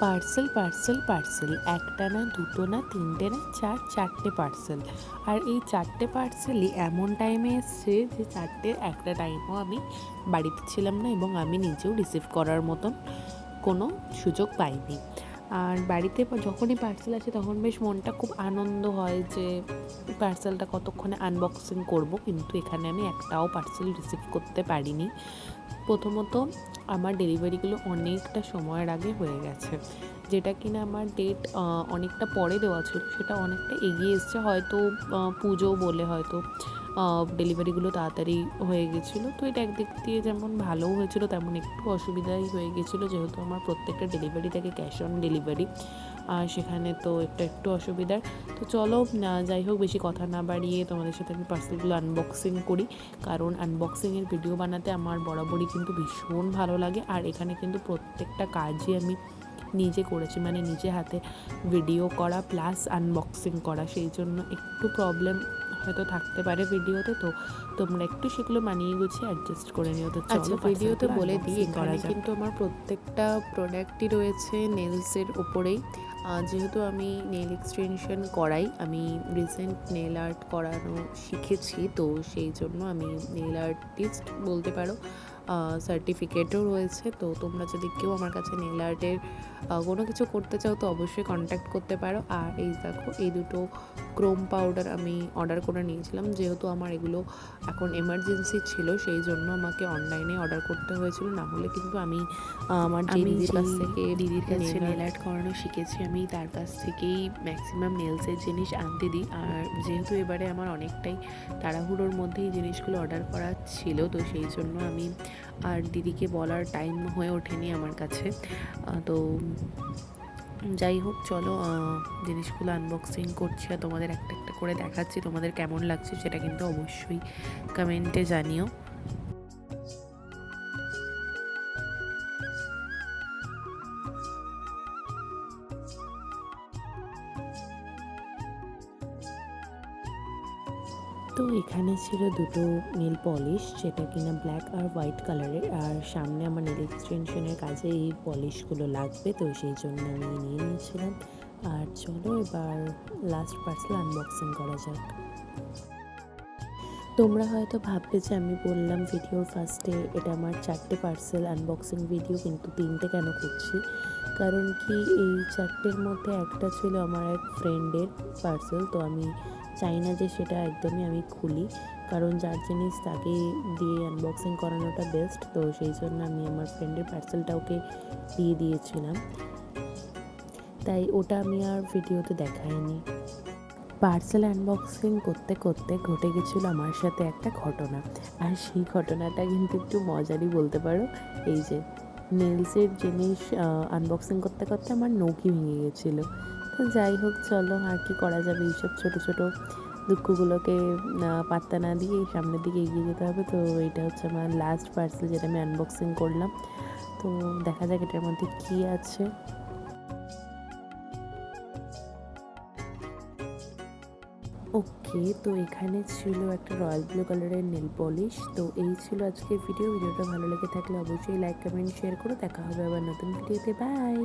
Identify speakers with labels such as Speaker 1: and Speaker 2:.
Speaker 1: Parcel parcel parcel, একটা না, দুটো না, তিনটে না, চারটে পার্সেল। আর এই চারটে পার্সেলই এমন টাইমে এসছে যে চারটে একটা টাইমও আমি বাড়িতে ছিলাম না এবং আমি নিজেও রিসিভ করার মতন কোনো সুযোগ পাইনি। আর বাড়িতে যখনই পার্সেল আসে তখন বেশ মনটা খুব আনন্দ হয় যে পার্সেলটা কতক্ষণে আনবক্সিং করব, কিন্তু এখানে আমি একটাও পার্সেল রিসিভ করতে পারিনি। প্রথমত আমার ডেলিভারিগুলো অনেকটা সময়ের আগে হয়ে গেছে, যেটা কিনা আমার ডেট অনেকটা পরে দেওয়া ছিল সেটা অনেকটা এগিয়ে এসছে, হয়তো পুজো বলে হয়তো ডেলিভারিগুলো তাড়াতাড়ি হয়ে গেছিলো। তো এটা একদিক দিয়ে যেমন ভালোও হয়েছিল তেমন একটু অসুবিধাই হয়ে গেছিলো, যেহেতু আমার প্রত্যেকটা ডেলিভারি থাকে ক্যাশ অন ডেলিভারি, সেখানে তো একটু অসুবিধার। তো চলো যাই হোক, বেশি কথা না বাড়িয়ে তোমাদের সাথে আমি পার্সেলগুলো আনবক্সিং করি, কারণ আনবক্সিংয়ের ভিডিও বানাতে আমার বরাবরই কিন্তু ভীষণ ভালো লাগে। আর এখানে কিন্তু প্রত্যেকটা কাজই আমি নিজে করেছি, মানে নিজে হাতে ভিডিও করা প্লাস আনবক্সিং করা, সেই জন্য একটু প্রবলেম হয়তো থাকতে পারে ভিডিওতে, তো তোমরা একটু সেগুলো মানিয়ে গুছিয়ে অ্যাডজাস্ট করে নিও। তো চলো ভিডিওতে বলে দিই, এখানে কিন্তু আমার প্রত্যেকটা প্রোডাক্টই রয়েছে নেলসের ওপরেই। যেহেতু আমি নেল এক্সটেনশন করাই, আমি রিসেন্ট নেল আর্ট করানো শিখেছি, তো সেই জন্য আমি নেল আর্টিস্ট বলতে পারো, সার্টিফিকেটও রয়েছে। তো তোমরা যদি কেউ আমার কাছে নেল আর্টের কোনো কিছু করতে চাও তো অবশ্যই কন্ট্যাক্ট করতে পারো। আর এই দেখো, এই দুটো ক্রোম পাউডার আমি অর্ডার করে নিয়েছিলাম, যেহেতু আমার এগুলো এখন এমার্জেন্সি ছিল সেই জন্য আমাকে অনলাইনে অর্ডার করতে হয়েছিল, না হলে কিন্তু আমি আমার যে দিদির কাছে নেল আর্ট করানো শিখেছি আমি তার কাছ থেকেই ম্যাক্সিমাম নেলসের জিনিস আনতে দিই। আর যেহেতু এবারে আমার অনেকটাই তাড়াহুড়োর মধ্যে এই জিনিসগুলো অর্ডার করা ছিল, তো সেই জন্য আমি আর দিদিকে বলার টাইম হয়ে ওঠেনি আমার কাছে। তো যাই হোক, চলো জিনিসগুলো আনবক্সিং করছি আর তোমাদের একটা একটা করে দেখাচ্ছি। তোমাদের কেমন লাগছে সেটা কিন্তু অবশ্যই কমেন্টে জানিও। তো এখানে ছিল দুটো নেল পলিশ, যেটা কিনা ব্ল্যাক আর হোয়াইট কালারের, আর সামনে আমার নেল এক্সটেনশনের কাজে এই পলিশগুলো লাগবে, তো সেই জন্য আমি নিয়ে নিয়েছিলাম। আর চলো এবার লাস্ট পার্সেল আনবক্সিং করা যাক। তোমরা হয়তো ভাববে যে আমি বললাম ভিডিওর ফার্স্টে এটা আমার চারটে পার্সেল আনবক্সিং ভিডিও, কিন্তু তিনটে কেন করছি, কারণ কি এই চারটের মধ্যে একটা ছিল আমার এক ফ্রেন্ডের পার্সেল, তো আমি চাই না যে সেটা একদমই আমি খুলি, কারণ যার জিনিস তাকে দিয়ে আনবক্সিং করানোটা বেস্ট। তো সেই জন্য আমি আমার ফ্রেন্ডের পার্সেলটা ওকে দিয়ে দিয়েছিলাম, তাই ওটা আমি আর ভিডিওতে দেখাইনি। পার্সেল আনবক্সিং করতে করতে ঘটে গেছিলো আমার সাথে একটা ঘটনা, আর সেই ঘটনাটা কিন্তু একটু মজারই বলতে পারো। এই যে নেলসের জিনিস আনবক্সিং করতে করতে আমার নখই ভেঙে গেছিলো। তো যাই হোক, চলো আর কি করা যাবে, এইসব ছোটো ছোটো দুঃখগুলোকে পাত্তা না দিয়ে সামনের দিকে এগিয়ে যেতে হবে। তো এটা হচ্ছে আমার লাস্ট পার্সেল যেটা আমি আনবক্সিং করলাম, তো দেখা যাক এটার মধ্যে কী আছে। ওকে, তো এখানে ছিল একটা রয়্যাল ব্লু কালারের নেল পলিশ। তো এই ছিল আজকের ভিডিওটা ভালো লেগে থাকলে অবশ্যই লাইক কমেন্ট শেয়ার করো। দেখা হবে আবার নতুন ভিডিওতে, বাই।